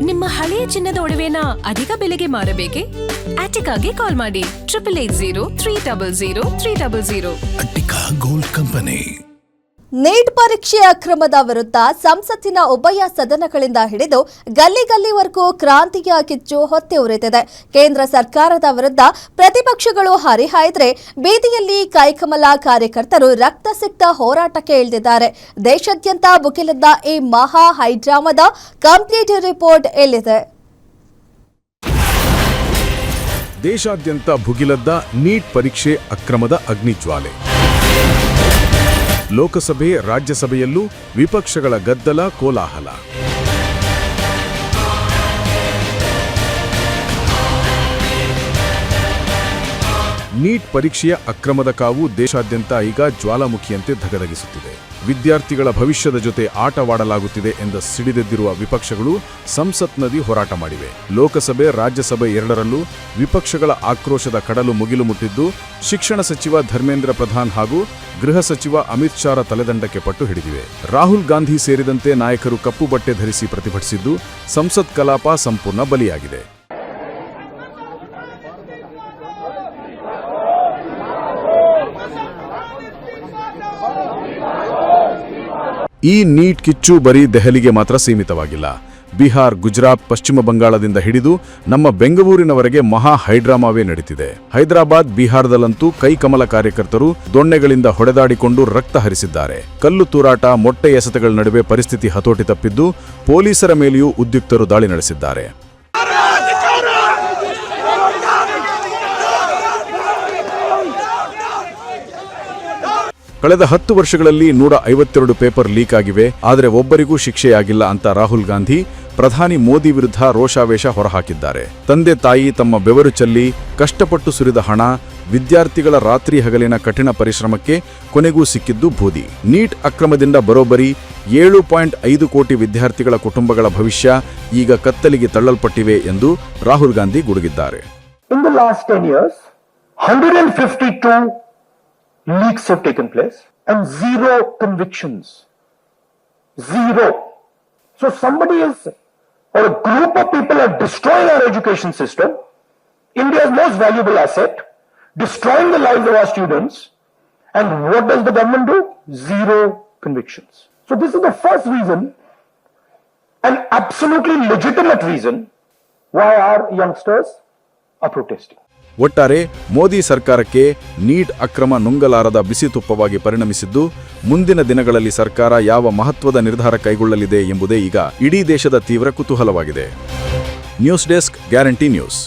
ನಿಮ್ಮ ಹಳೆಯ ಚಿನ್ನದ ಒಡವೆನ ಅಧಿಕ ಬೆಲೆಗೆ ಮಾರಬೇಕೆ? ಆಟಿಕಾಗೆ ಕಾಲ್ ಮಾಡಿ 8880 ಅಟ್ಟಿಕಾ ಗೋಲ್ಡ್ ಕಂಪನಿ. ನೀಟ್ ಪರೀಕ್ಷೆ ಅಕ್ರಮದ ವಿರುದ್ಧ ಸಂಸತ್ತಿನ ಉಭಯ ಸದನಗಳಿಂದ ಹಿಡಿದು ಗಲ್ಲಿವರೆಗೂ ಕ್ರಾಂತಿಯ ಕಿಚ್ಚು ಹೊತ್ತಿ ಉರಿದಿದೆ. ಕೇಂದ್ರ ಸರ್ಕಾರದ ವಿರುದ್ಧ ಪ್ರತಿಪಕ್ಷಗಳು ಹರಿಹಾಯ್ದ್ರೆ ಬೀದಿಯಲ್ಲಿ ಕೈಕಮಲ ಕಾರ್ಯಕರ್ತರು ರಕ್ತಸಿಕ್ತ ಹೋರಾಟಕ್ಕೆ ಇಳಿದಿದ್ದಾರೆ. ದೇಶಾದ್ಯಂತ ಭುಗಿಲೆದ್ದ ಈ ಮಹಾ ಹೈಡ್ರಾಮಾದ ಕಂಪ್ಲೀಟ್ ರಿಪೋರ್ಟ್ ಎಲ್ಲಿದೆ? ದೇಶಾದ್ಯಂತ ಭುಗಿಲೆದ್ದ ನೀಟ್ ಪರೀಕ್ಷೆ ಅಕ್ರಮದ ಅಗ್ನಿಜ್ವಾಲೆ. ಲೋಕಸಭೆ, ರಾಜ್ಯಸಭೆಯಲ್ಲೂ ವಿಪಕ್ಷಗಳ ಗದ್ದಲ, ಕೋಲಾಹಲ. ನೀಟ್ ಪರೀಕ್ಷೆಯ ಅಕ್ರಮದ ಕಾವು ದೇಶಾದ್ಯಂತ ಈಗ ಜ್ವಾಲಾಮುಖಿಯಂತೆ ಧಗಧಗಿಸುತ್ತಿದೆ. ವಿದ್ಯಾರ್ಥಿಗಳ ಭವಿಷ್ಯದ ಜೊತೆ ಆಟವಾಡಲಾಗುತ್ತಿದೆ ಎಂದು ಸಿಡಿದೆದ್ದಿರುವ ವಿಪಕ್ಷಗಳು ಸಂಸತ್ನಲ್ಲಿ ಹೋರಾಟ ಮಾಡಿವೆ. ಲೋಕಸಭೆ, ರಾಜ್ಯಸಭೆ ಎರಡರಲ್ಲೂ ವಿಪಕ್ಷಗಳ ಆಕ್ರೋಶದ ಕಡಲು ಮುಗಿಲು ಮುಟ್ಟಿದ್ದು, ಶಿಕ್ಷಣ ಸಚಿವ ಧರ್ಮೇಂದ್ರ ಪ್ರಧಾನ್ ಹಾಗೂ ಗೃಹ ಸಚಿವ ಅಮಿತ್ ಶಾರ ತಲೆದಂಡಕ್ಕೆ ಪಟ್ಟು ಹಿಡಿದಿವೆ. ರಾಹುಲ್ ಗಾಂಧಿ ಸೇರಿದಂತೆ ನಾಯಕರು ಕಪ್ಪು ಬಟ್ಟೆ ಧರಿಸಿ ಪ್ರತಿಭಟಿಸಿದ್ದು, ಸಂಸತ್ ಕಲಾಪ ಸಂಪೂರ್ಣ ಬಲಿಯಾಗಿದೆ. ಈ ನೀಟ್ ಕಿಚ್ಚು ಬರೀ ದೆಹಲಿಗೆ ಮಾತ್ರ ಸೀಮಿತವಾಗಿಲ್ಲ. ಬಿಹಾರ್, ಗುಜರಾತ್, ಪಶ್ಚಿಮ ಬಂಗಾಳದಿಂದ ಹಿಡಿದು ನಮ್ಮ ಬೆಂಗಳೂರಿನವರೆಗೆ ಮಹಾ ಹೈಡ್ರಾಮಾವೇ ನಡೀತಿದೆ. ಹೈದರಾಬಾದ್, ಬಿಹಾರದಲ್ಲಂತೂ ಕೈಕಮಲ ಕಾರ್ಯಕರ್ತರು ದೊಣ್ಣೆಗಳಿಂದ ಹೊಡೆದಾಡಿಕೊಂಡು ರಕ್ತ ಹರಿಸಿದ್ದಾರೆ. ಕಲ್ಲು ತೂರಾಟ, ಮೊಟ್ಟೆ ಎಸೆತಗಳ ನಡುವೆ ಪರಿಸ್ಥಿತಿ ಹತೋಟಿ ತಪ್ಪಿದ್ದು, ಪೊಲೀಸರ ಮೇಲೆಯೂ ಉದ್ರಿಕ್ತರು ದಾಳಿ ನಡೆಸಿದ್ದಾರೆ. ಕಳೆದ 10 ವರ್ಷಗಳಲ್ಲಿ 152 ಪೇಪರ್ ಲೀಕ್ ಆಗಿವೆ. ಆದರೆ ಒಬ್ಬರಿಗೂ ಶಿಕ್ಷೆಯಾಗಿಲ್ಲ ಅಂತ ರಾಹುಲ್ ಗಾಂಧಿ ಪ್ರಧಾನಿ ಮೋದಿ ವಿರುದ್ಧ ರೋಷಾವೇಶ ಹೊರಹಾಕಿದ್ದಾರೆ. ತಂದೆ ತಾಯಿ ತಮ್ಮ ಬೆವರು ಚೆಲ್ಲಿ ಕಷ್ಟಪಟ್ಟು ಸುರಿದ ಹಣ, ವಿದ್ಯಾರ್ಥಿಗಳ ರಾತ್ರಿ ಹಗಲಿನ ಕಠಿಣ ಪರಿಶ್ರಮಕ್ಕೆ ಕೊನೆಗೂ ಸಿಕ್ಕಿದ್ದು ಬೂದಿ. ನೀಟ್ ಅಕ್ರಮದಿಂದ ಬರೋಬ್ಬರಿ 7.5 ಕೋಟಿ ವಿದ್ಯಾರ್ಥಿಗಳ ಕುಟುಂಬಗಳ ಭವಿಷ್ಯ ಈಗ ಕತ್ತಲಿಗೆ ತಳ್ಳಲ್ಪಟ್ಟಿವೆ ಎಂದು Rahul Gandhi ಗುಡುಗಿದ್ದಾರೆ. In the last 10 years, 152 leaks have taken place and 0 convictions. 0. So somebody is, or a group of people are destroying our education system, India's most valuable asset, destroying the lives of our students, and what does the government do? 0 convictions. So this is the first reason, an absolutely legitimate reason, why our youngsters are protesting. ಒಟ್ಟಾರೆ ಮೋದಿ ಸರ್ಕಾರಕ್ಕೆ neat ಅಕ್ರಮ ನುಂಗಲಾರದ ಬಿಸಿ ತುಪ್ಪವಾಗಿ ಪರಿಣಮಿಸಿದ್ದು, ಮುಂದಿನ ದಿನಗಳಲ್ಲಿ ಸರ್ಕಾರ ಯಾವ ಮಹತ್ವದ ನಿರ್ಧಾರ ಕೈಗೊಳ್ಳಲಿದೆ ಎಂಬುದೇ ಈಗ ಇಡೀ ದೇಶದ ತೀವ್ರ ಕುತೂಹಲವಾಗಿದೆ. News desk, guarantee news.